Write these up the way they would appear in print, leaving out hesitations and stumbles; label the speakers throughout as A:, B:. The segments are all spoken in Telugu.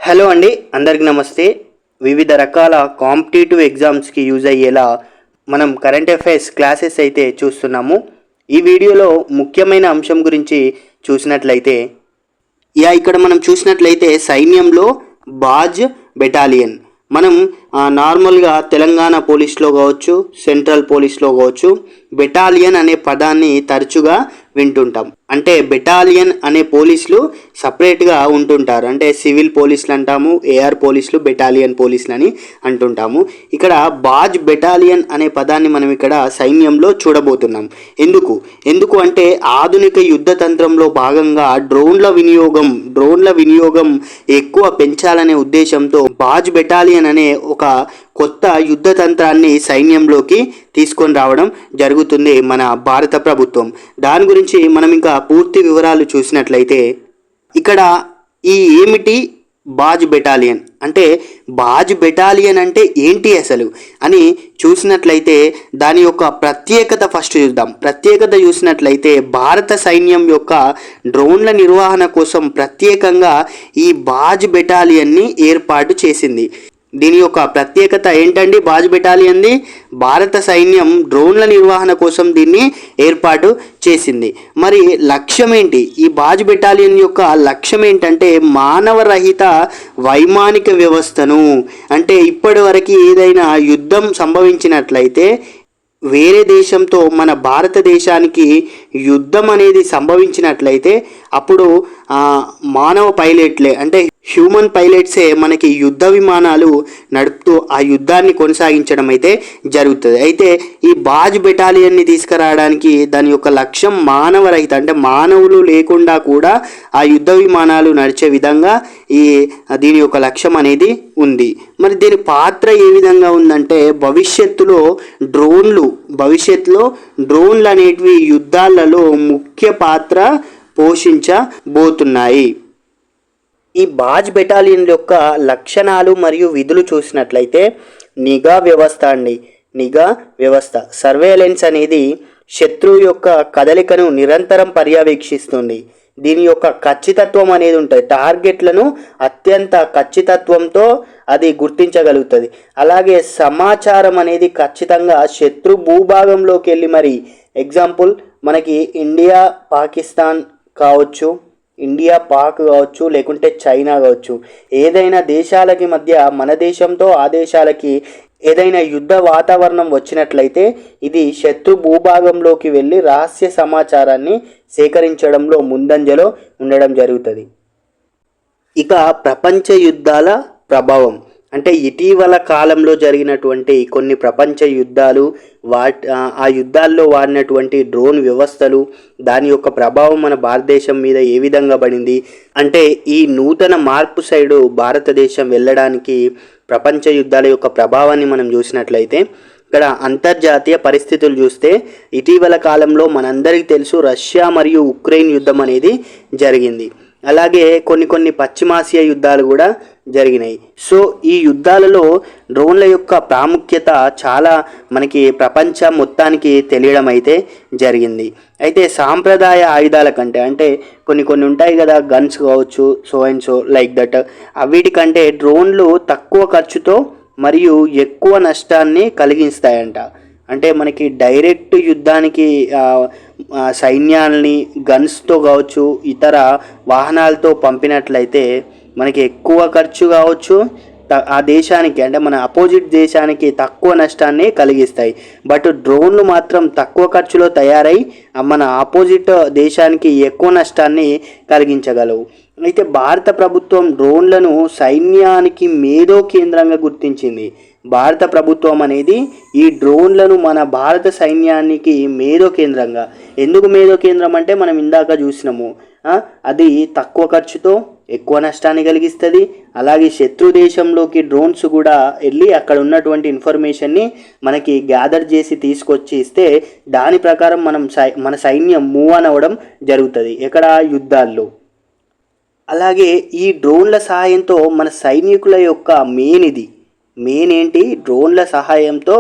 A: హలో అండి, అందరికీ నమస్తే. వివిధ రకాల కాంపిటేటివ్ ఎగ్జామ్స్కి యూజ్ అయ్యేలా మనం కరెంట్ అఫైర్స్ క్లాసెస్ అయితే చూస్తున్నాము. ఈ వీడియోలో ముఖ్యమైన అంశం గురించి చూసినట్లయితే ఇక్కడ మనం చూసినట్లయితే సైన్యంలో బాజ్ బెటాలియన్ మనం నార్మల్గా తెలంగాణ పోలీస్లో కావచ్చు, సెంట్రల్ పోలీస్లో కావచ్చు, బెటాలియన్ అనే పదాన్ని తరచుగా వింటుంటాం. అంటే బెటాలియన్ అనే పోలీసులు సపరేట్గా ఉంటుంటారు. అంటే సివిల్ పోలీసులు అంటాము, ఏఆర్ పోలీసులు, బెటాలియన్ పోలీసులు అని అంటుంటాము. ఇక్కడ బాజ్ బెటాలియన్ అనే పదాన్ని మనం ఇక్కడ సైన్యంలో చూడబోతున్నాం. ఎందుకు అంటే ఆధునిక యుద్ధ తంత్రంలో భాగంగా డ్రోన్ల వినియోగం ఎక్కువ పెంచాలనే ఉద్దేశంతో బాజ్ బెటాలియన్ అనే ఒక కొత్త యుద్ధ తంత్రాన్ని సైన్యంలోకి తీసుకొని రావడం జరుగుతుంది మన భారత ప్రభుత్వం. దాని గురించి మనం ఇంకా పూర్తి వివరాలు చూసినట్లయితే ఇక్కడ ఏమిటి బాజ్ బెటాలియన్ అంటే, బాజ్ బెటాలియన్ అంటే ఏంటి అసలు అని చూసినట్లయితే దాని యొక్క ప్రత్యేకత ఫస్ట్ చూద్దాం. ప్రత్యేకత చూసినట్లయితే భారత సైన్యం యొక్క డ్రోన్ల నిర్వహణ కోసం ప్రత్యేకంగా ఈ బాజ్ బెటాలియన్ని ఏర్పాటు చేసింది. దీని యొక్క ప్రత్యేకత ఏంటండి? బాజ్ బెటాలియన్ది భారత సైన్యం డ్రోన్ల నిర్వహణ కోసం దీన్ని ఏర్పాటు చేసింది. మరి లక్ష్యం ఏంటి? ఈ బాజ్ బెటాలియన్ యొక్క లక్ష్యం ఏంటంటే మానవరహిత వైమానిక వ్యవస్థను, అంటే ఇప్పటివరకు ఏదైనా యుద్ధం సంభవించినట్లయితే వేరే దేశంతో మన భారతదేశానికి యుద్ధం అనేది సంభవించినట్లయితే అప్పుడు మానవ పైలట్లే, అంటే హ్యూమన్ పైలట్సే మనకి యుద్ధ విమానాలు నడుపుతూ ఆ యుద్ధాన్ని కొనసాగించడం అయితే జరుగుతుంది. అయితే ఈ బాజ్ బెటాలియన్ని తీసుకురావడానికి దాని యొక్క లక్ష్యం మానవరహిత, అంటే మానవులు లేకుండా కూడా ఆ యుద్ధ విమానాలు నడిచే విధంగా దీని యొక్క లక్ష్యం అనేది ఉంది. మరి దీని పాత్ర ఏ విధంగా ఉందంటే భవిష్యత్తులో డ్రోన్లు అనేటివి యుద్ధాలలో ముఖ్య పాత్ర పోషించబోతున్నాయి. ఈ బాజ్ బెటాలియన్ యొక్క లక్షణాలు మరియు విధులు చూసినట్లయితే నిఘా వ్యవస్థ సర్వేలెన్స్ అనేది శత్రువు యొక్క కదలికను నిరంతరం పర్యవేక్షిస్తుంది. దీని యొక్క ఖచ్చితత్వం అనేది ఉంటుంది. టార్గెట్లను అత్యంత ఖచ్చితత్వంతో అది గుర్తించగలుగుతుంది. అలాగే సమాచారం అనేది ఖచ్చితంగా శత్రు భూభాగంలోకి వెళ్ళి, మరి ఎగ్జాంపుల్ మనకి ఇండియా పాక్ కావచ్చు, లేకుంటే చైనా కావచ్చు, ఏదైనా దేశాలకి మధ్య మన దేశంతో ఆ దేశాలకి ఏదైనా యుద్ధ వాతావరణం వచ్చినట్లయితే ఇది శత్రు భూభాగంలోకి వెళ్ళి రహస్య సమాచారాన్ని సేకరించడంలో ముందంజలో ఉండడం జరుగుతుంది. ఇక ప్రపంచ యుద్ధాల ప్రభావం అంటే ఇటీవల కాలంలో జరిగినటువంటి కొన్ని ప్రపంచ యుద్ధాలు, ఆ యుద్ధాల్లో వాడినటువంటి డ్రోన్ వ్యవస్థలు, దాని యొక్క ప్రభావం మన భారతదేశం మీద ఏ విధంగా పడింది అంటే ఈ నూతన మార్పు సైడు భారతదేశం వెళ్ళడానికి ప్రపంచ యుద్ధాల యొక్క ప్రభావాన్ని మనం చూసినట్లయితే ఇక్కడ అంతర్జాతీయ పరిస్థితులు చూస్తే ఇటీవల కాలంలో మనందరికీ తెలుసు రష్యా మరియు ఉక్రెయిన్ యుద్ధం అనేది జరిగింది. అలాగే కొన్ని పశ్చిమాసియా యుద్ధాలు కూడా జరిగినాయి. సో ఈ యుద్ధాలలో డ్రోన్ల యొక్క ప్రాముఖ్యత చాలా మనకి ప్రపంచం మొత్తానికి తెలియడం అయితే జరిగింది. అయితే సాంప్రదాయ ఆయుధాల కంటే, అంటే కొన్ని ఉంటాయి కదా, గన్స్ కావచ్చు, so and so like that, వీటికంటే డ్రోన్లు తక్కువ ఖర్చుతో మరియు ఎక్కువ నష్టాన్ని కలిగిస్తాయంట. అంటే మనకి డైరెక్ట్ యుద్ధానికి సైన్యాల్ని గన్స్తో కావచ్చు, ఇతర వాహనాలతో పంపినట్లయితే మనకి ఎక్కువ ఖర్చు కావచ్చు, ఆ దేశానికి అంటే మన అపోజిట్ దేశానికి తక్కువ నష్టాన్ని కలిగిస్తాయి. బట్ డ్రోన్లు మాత్రం తక్కువ ఖర్చులో తయారై మన ఆపోజిట్ దేశానికి ఎక్కువ నష్టాన్ని కలిగించగలవు. అయితే భారత ప్రభుత్వం డ్రోన్లను సైన్యానికి మేధో కేంద్రంగా గుర్తించింది. భారత ప్రభుత్వం అనేది ఈ డ్రోన్లను మన భారత సైన్యానికి మేధో కేంద్రంగా, ఎందుకు మేధో కేంద్రం అంటే మనం ఇందాక చూసినాము, అది తక్కువ ఖర్చుతో ఎక్కువ నష్టాన్ని కలిగిస్తుంది. అలాగే శత్రు దేశంలోకి డ్రోన్స్ కూడా వెళ్ళి అక్కడ ఉన్నటువంటి ఇన్ఫర్మేషన్ని మనకి గ్యాదర్ చేసి తీసుకొచ్చి ఇస్తే దాని ప్రకారం మన సైన్యం మూవ్ ఆన్ అవ్వడం జరుగుతుంది ఎక్కడ యుద్ధాల్లో. అలాగే ఈ డ్రోన్ల సహాయంతో మన సైనికుల యొక్క మెయిన్ ఏంటి, డ్రోన్ల సహాయంతో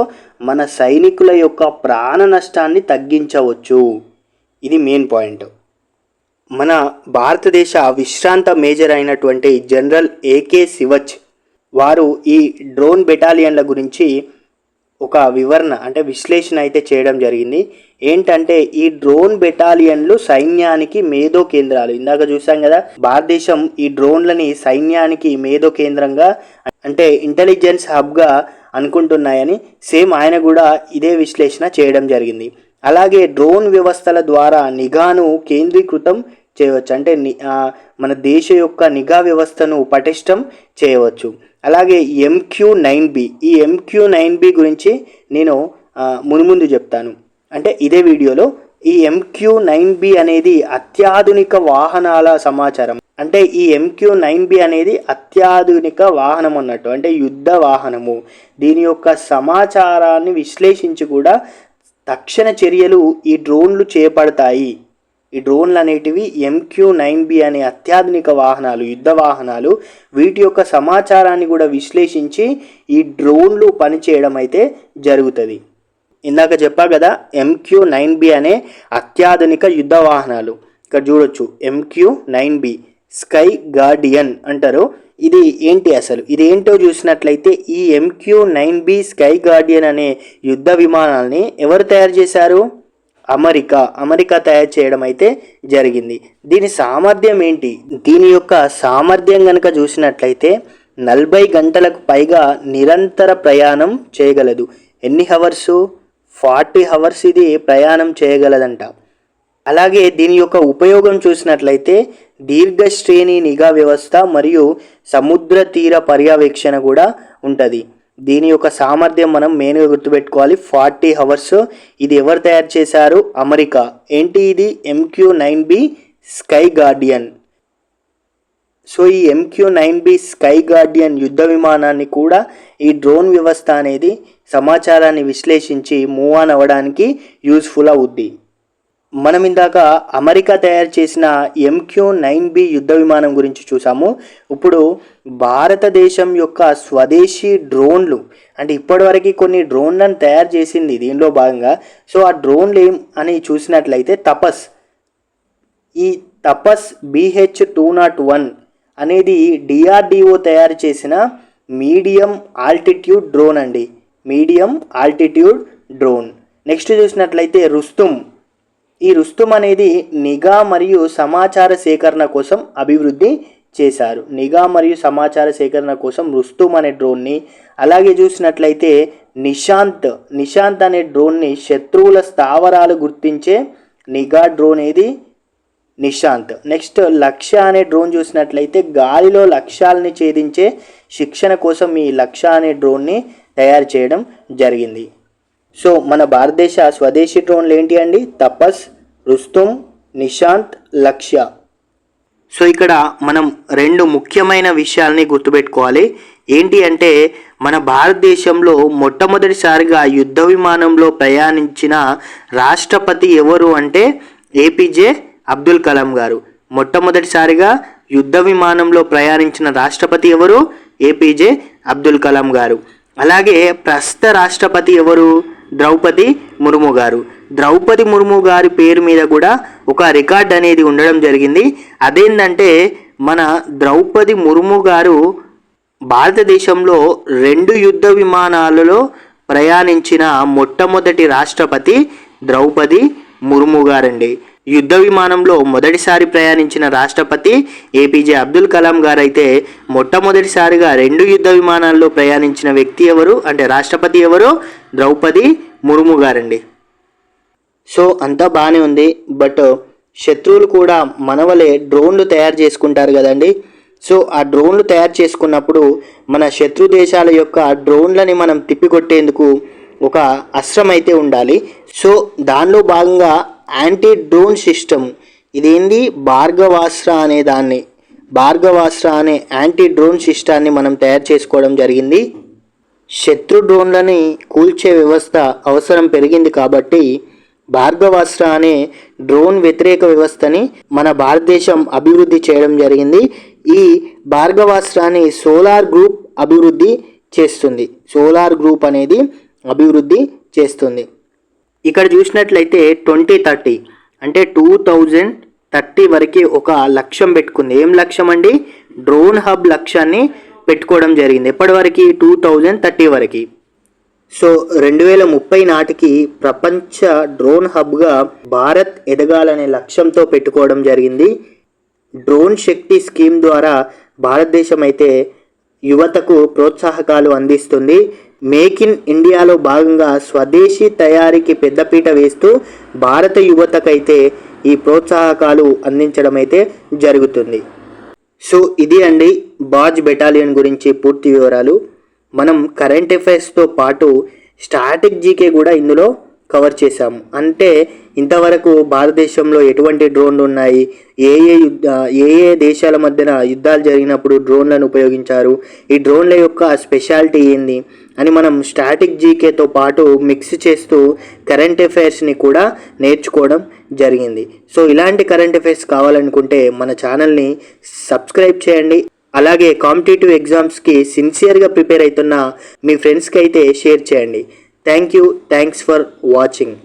A: మన సైనికుల యొక్క ప్రాణ నష్టాన్ని తగ్గించవచ్చు. ఇది మెయిన్ పాయింట్. మన భారతదేశ విశ్రాంత మేజర్ అయినటువంటి జనరల్ ఏకే శివచ్ వారు ఈ డ్రోన్ బెటాలియన్ల గురించి ఒక వివరణ అంటే విశ్లేషణ అయితే చేయడం జరిగింది. ఏంటంటే ఈ డ్రోన్ బెటాలియన్లు సైన్యానికి మేధో కేంద్రాలు. ఇందాక చూసాం కదా, భారతదేశం ఈ డ్రోన్లని సైన్యానికి మేధో కేంద్రంగా అంటే ఇంటెలిజెన్స్ హబ్గా అనుకుంటున్నాయని సేమ్ ఆయన కూడా ఇదే విశ్లేషణ చేయడం జరిగింది. అలాగే డ్రోన్ వ్యవస్థల ద్వారా నిఘాను కేంద్రీకృతం చేయవచ్చు, అంటే మన దేశ యొక్క నిఘా వ్యవస్థను పటిష్టం చేయవచ్చు. అలాగే MQ-9B, ఈ MQ-9B గురించి నేను మున్ముందు చెప్తాను, అంటే ఇదే వీడియోలో. ఈ MQ-9B అనేది అత్యాధునిక వాహనాల సమాచారం. అంటే ఈ MQ-9B అనేది అత్యాధునిక వాహనం అన్నట్టు, అంటే యుద్ధ వాహనము. దీని యొక్క సమాచారాన్ని విశ్లేషించి కూడా తక్షణ చర్యలు ఈ డ్రోన్లు చేపడతాయి. ఈ డ్రోన్లు అనేటివి MQ-9B అనే అత్యాధునిక వాహనాలు, యుద్ధ వాహనాలు. వీటి యొక్క సమాచారాన్ని కూడా విశ్లేషించి ఈ డ్రోన్లు పనిచేయడం అయితే జరుగుతుంది. ఇందాక చెప్పా కదా, MQ-9B అనే అత్యాధునిక యుద్ధ వాహనాలు. ఇక్కడ చూడొచ్చు, MQ-9B స్కై గార్డియన్ అంటారు. ఇది ఏంటి అసలు, ఇది ఏంటో చూసినట్లయితే ఈ MQ-9B స్కై గార్డియన్ అనే యుద్ధ విమానాల్ని ఎవరు తయారు చేశారు? అమెరికా తయారు చేయడం అయితే జరిగింది. దీని సామర్థ్యం ఏంటి? దీని యొక్క సామర్థ్యం కనుక చూసినట్లయితే 40 గంటలకు పైగా నిరంతర ప్రయాణం చేయగలదు. ఎన్ని హవర్సు? 40 హవర్స్ ఇది ప్రయాణం చేయగలదంట. అలాగే దీని యొక్క ఉపయోగం చూసినట్లయితే దీర్ఘ శ్రేణి నిఘా వ్యవస్థ మరియు సముద్ర తీర పర్యవేక్షణ కూడా ఉంటుంది. దీని యొక్క సామర్థ్యం మనం మెయిన్గా గుర్తుపెట్టుకోవాలి, 40 హవర్స్. ఇది ఎవరు తయారు చేశారు? అమెరికా. ఏంటి ఇది? MQ-9B sky Guardian. సో ఈ MQ-9B స్కై గార్డియన్ యుద్ధ విమానాన్ని కూడా ఈ డ్రోన్ వ్యవస్థ అనేది సమాచారాన్ని విశ్లేషించి మూవ్ ఆన్ అవ్వడానికి యూస్ఫుల్ అవుద్ది. మనం ఇందాక అమెరికా తయారు చేసిన MQ-9B యుద్ధ విమానం గురించి చూసాము. ఇప్పుడు భారతదేశం యొక్క స్వదేశీ డ్రోన్లు, అంటే ఇప్పటివరకు కొన్ని డ్రోన్లను తయారు చేసింది దీనిలో భాగంగా. సో ఆ డ్రోన్లు ఏం అని చూసినట్లయితే తపస్, ఈ తపస్ BH-201 అనేది DRDO తయారు చేసిన మీడియం ఆల్టిట్యూడ్ డ్రోన్ అండి, మీడియం ఆల్టిట్యూడ్ డ్రోన్. నెక్స్ట్ చూసినట్లయితే రుస్తుం. ఈ రుస్తుం అనేది నిఘా మరియు సమాచార సేకరణ కోసం అభివృద్ధి చేశారు. నిఘా మరియు సమాచార సేకరణ కోసం రుస్తుం అనే డ్రోన్ని. అలాగే చూసినట్లయితే నిశాంత్ అనే డ్రోన్ని శత్రువుల స్థావరాలు గుర్తించే నిఘా డ్రోన్ ఏది? నిశాంత్. నెక్స్ట్ లక్ష్య అనే డ్రోన్ చూసినట్లయితే గాలిలో లక్ష్యాలని ఛేదించే శిక్షణ కోసం ఈ లక్ష్య అనే డ్రోన్ని తయారు చేయడం జరిగింది. సో మన భారతదేశ స్వదేశీ డ్రోన్లు ఏంటి అండి? తపస్, రుస్తుం, నిశాంత్, లక్ష్య. సో ఇక్కడ మనం 2 ముఖ్యమైన విషయాల్ని గుర్తుపెట్టుకోవాలి. ఏంటి అంటే మన భారతదేశంలో మొట్టమొదటిసారిగా యుద్ధ విమానంలో ప్రయాణించిన రాష్ట్రపతి ఎవరు అంటే APJ అబ్దుల్ కలాం గారు. మొట్టమొదటిసారిగా యుద్ధ విమానంలో ప్రయాణించిన రాష్ట్రపతి ఎవరు? APJ అబ్దుల్ కలాం గారు. అలాగే ప్రస్తుత రాష్ట్రపతి ఎవరు? ద్రౌపది ముర్ము గారు. ద్రౌపది ముర్ము గారి పేరు మీద కూడా ఒక రికార్డ్ అనేది ఉండడం జరిగింది. అదేంటంటే మన ద్రౌపది ముర్ము గారు భారతదేశంలో 2 యుద్ధ విమానాలలో ప్రయాణించిన మొట్టమొదటి రాష్ట్రపతి ద్రౌపది ముర్ము గారండి. యుద్ధ విమానంలో మొదటిసారి ప్రయాణించిన రాష్ట్రపతి APJ అబ్దుల్ కలాం గారు అయితే మొట్టమొదటిసారిగా 2 యుద్ధ విమానాల్లో ప్రయాణించిన వ్యక్తి ఎవరు అంటే రాష్ట్రపతి ఎవరు? ద్రౌపది ముర్ము గారండి. సో అంతా బాగానే ఉంది, బట్ శత్రువులు కూడా మనవలే డ్రోన్లు తయారు చేసుకుంటారు కదండి. సో ఆ డ్రోన్లు తయారు చేసుకున్నప్పుడు మన శత్రు దేశాల యొక్క డ్రోన్లని మనం తిప్పికొట్టేందుకు ఒక అస్త్రం అయితే ఉండాలి. సో దానిలో భాగంగా యాంటీ డ్రోన్ సిస్టమ్, ఇదేంది? భార్గవాస్త్ర అనే యాంటీ డ్రోన్ సిస్టాన్ని మనం తయారు చేసుకోవడం జరిగింది. శత్రు డ్రోన్లని కూల్చే వ్యవస్థ అవసరం పెరిగింది కాబట్టి భార్గవాస్త్ర అనే డ్రోన్ వ్యతిరేక వ్యవస్థని మన భారతదేశం అభివృద్ధి చేయడం జరిగింది. ఈ భార్గవాస్త్రాన్ని సోలార్ గ్రూప్ అభివృద్ధి చేస్తుంది. సోలార్ గ్రూప్ అనేది అభివృద్ధి చేస్తుంది. ఇక్కడ చూసినట్లయితే 2030 అంటే 30 వరకు ఒక లక్ష్యం పెట్టుకుంది. ఏం లక్ష్యం అండి? డ్రోన్ హబ్ లక్ష్యాన్ని పెట్టుకోవడం జరిగింది. ఎప్పటి వరకు? 2030 వరకు. సో 2030 నాటికి ప్రపంచ డ్రోన్ హబ్గా భారత్ ఎదగాలనే లక్ష్యంతో పెట్టుకోవడం జరిగింది. డ్రోన్ శక్తి స్కీమ్ ద్వారా భారతదేశం అయితే యువతకు ప్రోత్సాహకాలు అందిస్తుంది. మేక్ ఇన్ ఇండియాలో భాగంగా స్వదేశీ తయారీకి పెద్దపీట వేస్తూ భారత యువతకైతే ఈ ప్రోత్సాహకాలు అందించడం అయితే జరుగుతుంది. సో ఇది అండి బాజ్ బెటాలియన్ గురించి పూర్తి వివరాలు. మనం కరెంట్ అఫైర్స్తో పాటు స్టాటిక్ జీకే కూడా ఇందులో కవర్ చేశాము. అంటే ఇంతవరకు భారతదేశంలో ఎటువంటి డ్రోన్లు ఉన్నాయి, ఏ ఏ దేశాల మధ్యన యుద్ధాలు జరిగినప్పుడు డ్రోన్లను ఉపయోగించారు, ఈ డ్రోన్ల యొక్క స్పెషాలిటీ ఏంది అని మనం స్టాటిక్ జీకేతో పాటు మిక్స్ చేస్తూ కరెంట్ అఫైర్స్ని కూడా నేర్చుకోవడం జరిగింది. సో ఇలాంటి కరెంట్ అఫైర్స్ కావాలనుకుంటే మన ఛానల్ని సబ్స్క్రైబ్ చేయండి. అలాగే కాంపిటేటివ్ ఎగ్జామ్స్కి సిన్సియర్గా ప్రిపేర్ అవుతున్న మీ ఫ్రెండ్స్కి అయితే షేర్ చేయండి. Thanks for watching.